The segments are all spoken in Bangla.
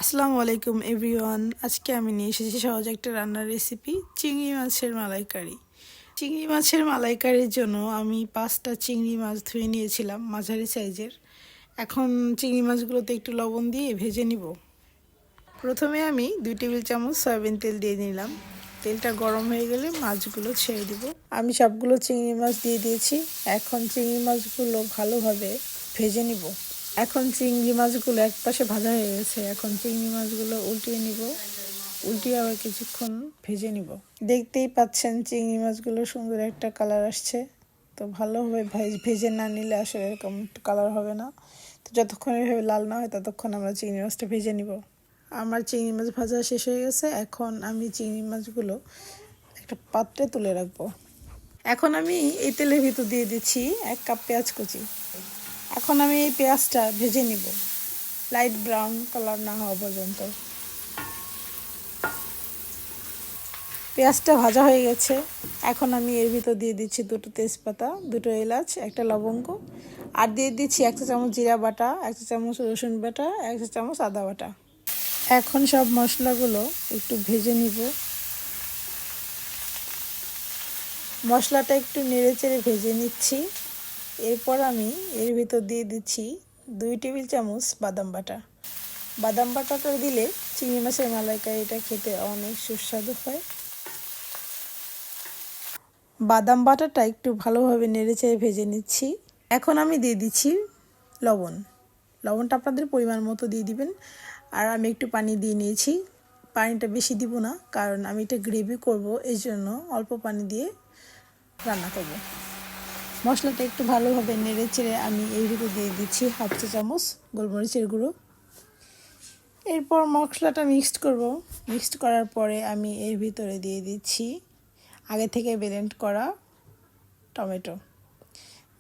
আসসালামু আলাইকুম এভরিওয়ান। আজকে আমি নিয়ে এসেছি সহজ একটা রান্নার রেসিপি, চিংড়ি মাছের মালাইকারি। চিংড়ি মাছের মালাইকারির জন্য আমি 5টা চিংড়ি মাছ ধুয়ে নিয়েছিলাম মাঝারি সাইজের। এখন চিংড়ি মাছগুলোতে একটু লবণ দিয়ে ভেজে নিব। প্রথমে আমি 2 টেবিল চামচ সয়াবিন তেল দিয়ে নিলাম। তেলটা গরম হয়ে গেলে মাছগুলো ছেড়ে দিব। আমি সবগুলো চিংড়ি মাছ দিয়ে দিয়েছি। এখন চিংড়ি মাছগুলো ভালোভাবে ভেজে নিব। এখন চিংড়ি মাছগুলো একপাশে ভাজা হয়ে গেছে। এখন চিংড়ি মাছগুলো উল্টিয়ে নিব, উল্টিয়ে আবার কিছুক্ষণ ভেজে নিব। দেখতেই পাচ্ছেন চিংড়ি মাছগুলো সুন্দর একটা কালার আসছে। তো ভালোভাবে ভেজে না নিলে আসলে এরকম কালার হবে না। তো যতক্ষণ এভাবে লাল না হয় ততক্ষণ আমরা চিংড়ি মাছটা ভেজে নিব। আমার চিংড়ি মাছ ভাজা শেষ হয়ে গেছে। এখন আমি চিংড়ি মাছগুলো একটা পাত্রে তুলে রাখবো। এখন আমি এই তেলের ভিতর দিয়ে দিচ্ছি 1 কাপ পেঁয়াজ কুচি। এখন আমি এই পেঁয়াজটা ভেজে নিব লাইট ব্রাউন কালার না হওয়া পর্যন্ত। পেঁয়াজটা ভাজা হয়ে গেছে। এখন আমি এর ভিতর দিয়ে দিচ্ছি 2টো তেজপাতা, 2টো এলাচ, 1টা লবঙ্গ, আর দিয়ে দিচ্ছি 1 চা চামচ জিরা বাটা, 1 চা চামচ রসুন বাটা, 1 চা চামচ আদা বাটা। এখন সব মশলাগুলো একটু ভেজে নিব। মশলাটা একটু নেড়েচেড়ে ভেজে নিচ্ছি। এরপর আমি এর ভিতর দিয়ে দিচ্ছি 2 টেবিল চামচ বাদাম বাটা। বাদাম বাটাটা দিলে চিংড়ি মাছের মালাইকারিটা খেতে অনেক সুস্বাদু হয়। বাদাম বাটাটা একটু ভালোভাবে নেড়েচেড়ে ভেজে নিচ্ছি। এখন আমি দিয়ে দিচ্ছি লবণ। লবণটা আপনাদের পরিমাণ মতো দিয়ে দিবেন। আর আমি একটু পানি দিয়ে নিয়েছি। পানিটা বেশি দিব না, কারণ আমি এটা গ্রেভি করব, এই জন্য অল্প পানি দিয়ে রান্না করব। মশলাটা একটু ভালোভাবে নেড়েচেড়ে আমি এর ভিতরে দিয়ে দিচ্ছি 1/2 চা চামচ গোলমরিচের গুঁড়ো। এরপর মশলাটা মিক্সড করব। মিক্সড করার পরে আমি এর ভিতরে দিয়ে দিচ্ছি আগে থেকে ব্লেন্ড করা টমেটো।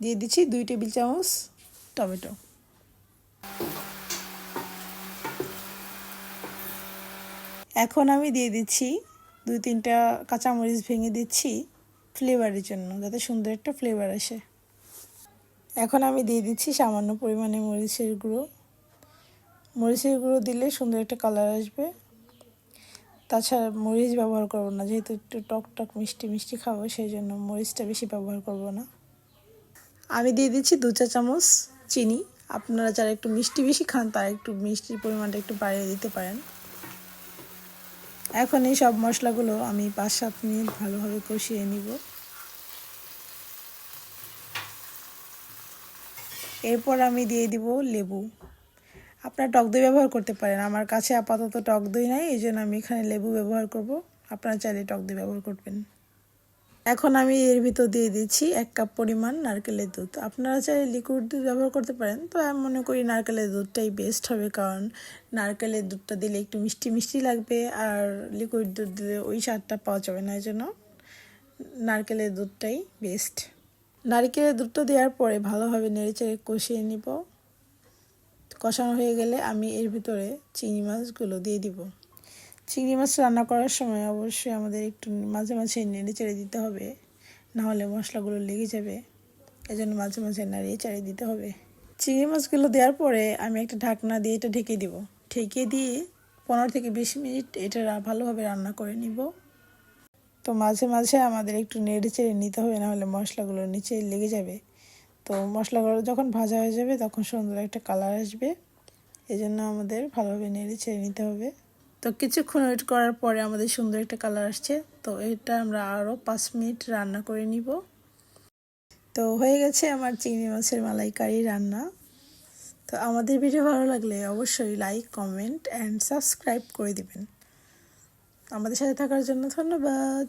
দিয়ে দিচ্ছি 2 টেবিল চামচ টমেটো। এখন আমি দিয়ে দিচ্ছি 2-3টা কাঁচামরিচ ভেঙে দিচ্ছি ফ্লেভারের জন্য, যাতে সুন্দর একটা ফ্লেভার আসে। এখন আমি দিয়ে দিচ্ছি সামান্য পরিমাণে মরিচের গুঁড়ো। মরিচের গুঁড়ো দিলে সুন্দর একটা কালার আসবে। তাছাড়া মরিচ ব্যবহার করব না, যেহেতু একটু টক টক মিষ্টি মিষ্টি খাবো, সেই জন্য মরিচটা বেশি ব্যবহার করব না। আমি দিয়ে দিচ্ছি 2 চা চামচ চিনি। আপনারা যারা একটু মিষ্টি বেশি খান তারা একটু মিষ্টির পরিমাণটা একটু বাড়িয়ে দিতে পারেন। এখন এই সব মশলাগুলো আমি 5-7 মিনিট ভালোভাবে কষিয়ে নিব। এরপর আমি দিয়ে দিব লেবু। আপনারা টক দই ব্যবহার করতে পারেন। আমার কাছে আপাতত টক দই নাই, এই জন্য আমি এখানে লেবু ব্যবহার করব। আপনারা চাইলে টক দই ব্যবহার করবেন। এখন আমি এর ভিতর দিয়ে দিচ্ছি 1 কাপ পরিমাণ নারকেলের দুধ। আপনারা চাইলে লিকুইড দুধ ব্যবহার করতে পারেন, তো আমি মনে করি নারকেলের দুধটাই বেস্ট হবে, কারণ নারকেলের দুধটা দিলে একটু মিষ্টি মিষ্টি লাগবে, আর লিকুইড দুধ দিলে ওই স্বাদটা পাওয়া যাবে না, এই জন্য নারকেলের দুধটাই বেস্ট। নারকেলের দুধটা দেওয়ার পরে ভালোভাবে নেড়েচেড়ে কষিয়ে নিব। কষানো হয়ে গেলে আমি এর ভিতরে চিংড়ি মাছগুলো দিয়ে দিব। চিংড়ি মাছ রান্না করার সময় অবশ্যই আমাদের একটু মাঝে মাঝে নেড়ে চেড়ে দিতে হবে, নাহলে মশলাগুলো লেগে যাবে। এজন্য মাঝে মাঝে নাড়িয়ে চাড়িয়ে দিতে হবে। চিংড়ি মাছগুলো দেওয়ার পরে আমি একটা ঢাকনা দিয়ে এটা ঢেকে দিব। ঢেকে দিয়ে 15 থেকে 20 মিনিট এটা ভালোভাবে রান্না করে নিব। তো মাঝে মাঝে আমাদের একটু নেড়ে চেড়ে নিতে হবে, নাহলে মশলাগুলো নিচে লেগে যাবে। তো মশলাগুলো যখন ভাজা হয়ে যাবে তখন সুন্দর একটা কালার আসবে, এজন্য আমাদের ভালোভাবে নেড়ে চেড়ে নিতে হবে। তো কিছুক্ষণ ওয়েট করার পরে আমাদের সুন্দর একটা কালার আসছে। তো এটা আমরা আরও 5 মিনিট রান্না করে নিব। তো হয়ে গেছে আমার চিংড়ি মাছের মালাইকারি রান্না। তো আমাদের ভিডিও ভালো লাগলে অবশ্যই লাইক, কমেন্ট অ্যান্ড সাবস্ক্রাইব করে দিবেন। আমাদের সাথে থাকার জন্য ধন্যবাদ।